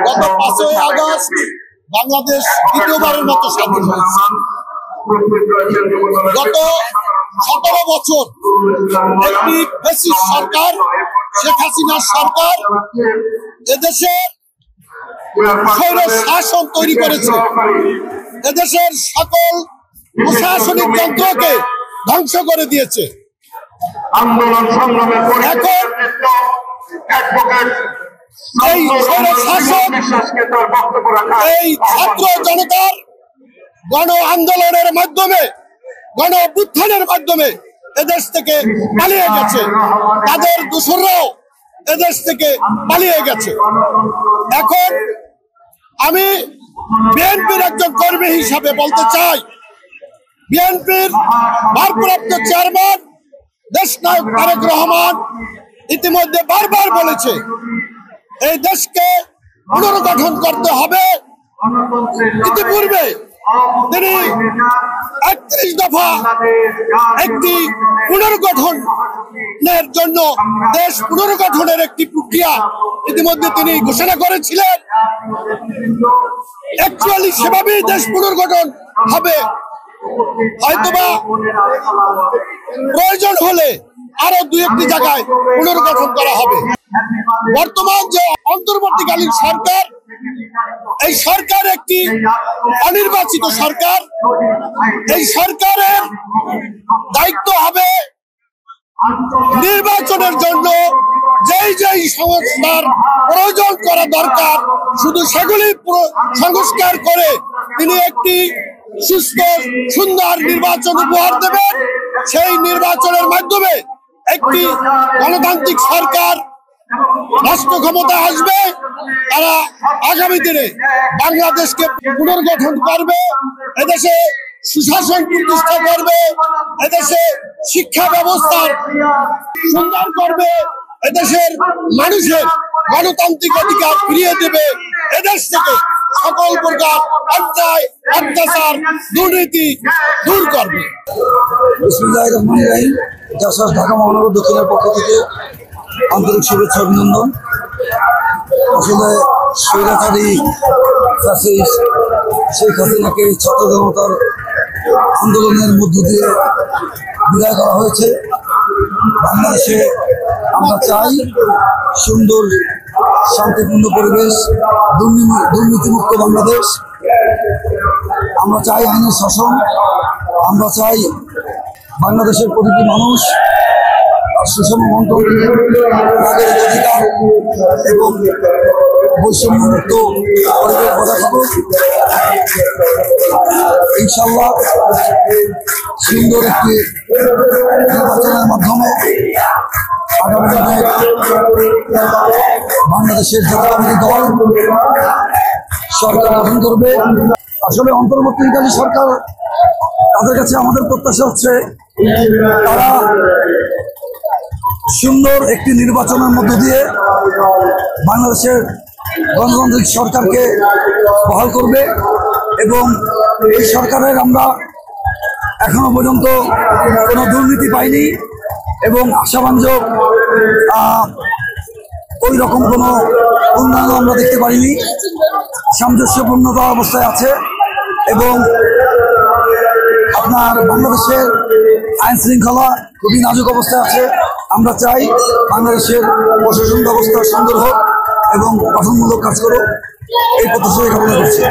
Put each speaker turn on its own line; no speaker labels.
গত 5ই আগস্ট বাংলাদেশ দ্বিতীয়বারের মতো স্বাধীন হয়েছে। গত 17 বছর একটি ফ্যাসিস্ট সরকার, শেখ হাসিনার সরকার, এদেশে স্বৈর শাসন তৈরি করেছে। এদেশের সকল প্রশাসনিক যন্ত্রকে ধ্বংস করে দিয়েছে। এখন এই স্বৈর শাসন এই ছাত্র জনতার গণ আন্দোলনের মাধ্যমে, গণ অভ্যুত্থানের মাধ্যমে এদেশ থেকে পালিয়ে গেছে। তাদের দোসররাও এদেশ থেকে পালিয়ে গেছে। এখন আমি বিএনপির একজন কর্মী হিসাবে বলতে চাই, বিএনপির ভারপ্রাপ্ত চেয়ারম্যান দেশনায়ক তারেক রহমান ইতিমধ্যে বারবার বলেছে এই দেশকে পুনর্গঠন করতে হবে। ইতিপূর্বে তিনি 31 দফা একটি পুনর্গঠনের জন্য, দেশ পুনর্গঠনের একটি প্রক্রিয়া ইতিমধ্যে তিনি ঘোষণা করেছিলেন। অ্যাকচুয়ালি সেভাবেই দেশ পুনর্গঠন হবে, হয়তোবা প্রয়োজন হলে আরো 2-1টি জায়গায় পুনর্গঠন করা হবে। বর্তমান যে অন্তর্বর্তীকালীন সরকার, এই সরকার একটি অনির্বাচিত সরকার। এই সরকারের দায়িত্ব হবে নির্বাচনের জন্য যেই সংস্কার প্রয়োজন করা দরকার শুধু সেগুলি সংস্কার করে তিনি একটি সুস্থ সুন্দর নির্বাচন উপহার দেবেন। সেই নির্বাচনের মাধ্যমে একটি গণতান্ত্রিক সরকার রাষ্ট্র ক্ষমতায় আসবে। তারা আগামী দিনে বাংলাদেশকে পুনর্গঠন করবে, এদেশে সুশাসন প্রতিষ্ঠা করবে, এদেশে শিক্ষা ব্যবস্থা সুন্দর করবে, এদেশের মানুষের গণতান্ত্রিক অধিকার ফিরিয়ে দেবে, এদেশ থেকে সকল প্রকার অন্যায়, অত্যাচার, দুর্নীতি দূর করবে।
বিসমিল্লাহির রহমানির রহিম। যশোর ঢাকা মহানগর দক্ষিণের পক্ষ থেকে আন্তরিক শুভেচ্ছা, অভিনন্দন। আসলে স্বৈরাচারী ফ্যাসিস্ট শেখ হাসিনাকে ছাত্র জনতার আন্দোলনের মধ্য দিয়ে বিদায় করা হয়েছে। বাংলাদেশে আমরা চাই সুন্দর শান্তিপূর্ণ পরিবেশ, দুর্নীতিমুক্ত বাংলাদেশ। আমরা চাই আইনের শাসন। আমরা চাই বাংলাদেশের প্রতিটি মানুষ সুষম বন্টন, নাগরিক অধিকার এবং বৈষম্যমুক্ত পরিবেশ বজায় থাকুক। ইনশাল্লাহ সুন্দর একটি নির্বাচনের মাধ্যমে আগামী দিনে বাংলাদেশের জাতীয়তাবাদী দল সরকার গঠন করবে। আসলে অন্তর্বর্তীকালীন সরকার, তাদের কাছে আমাদের প্রত্যাশা হচ্ছে তারা সুন্দর একটি নির্বাচনের মধ্য দিয়ে বাংলাদেশের গণতান্ত্রিক সরকারকে বহাল করবে এবং এই সরকারের আমরা এখনো পর্যন্ত কোনো দুর্নীতি পাইনি এবং আশাবাঞ্জক ওই রকম কোনো উন্নয়ন আমরা দেখতে পারিনি। সামঞ্জস্যপূর্ণতা অবস্থায় আছে এবং আপনার বাংলাদেশের আইন শৃঙ্খলা খুবই নাজুক অবস্থায় আছে। আমরা চাই বাংলাদেশের প্রশাসন ব্যবস্থা সুন্দর হোক এবং গঠনমূলক কাজ করুক, এই প্রত্যাশা কামনা করছি।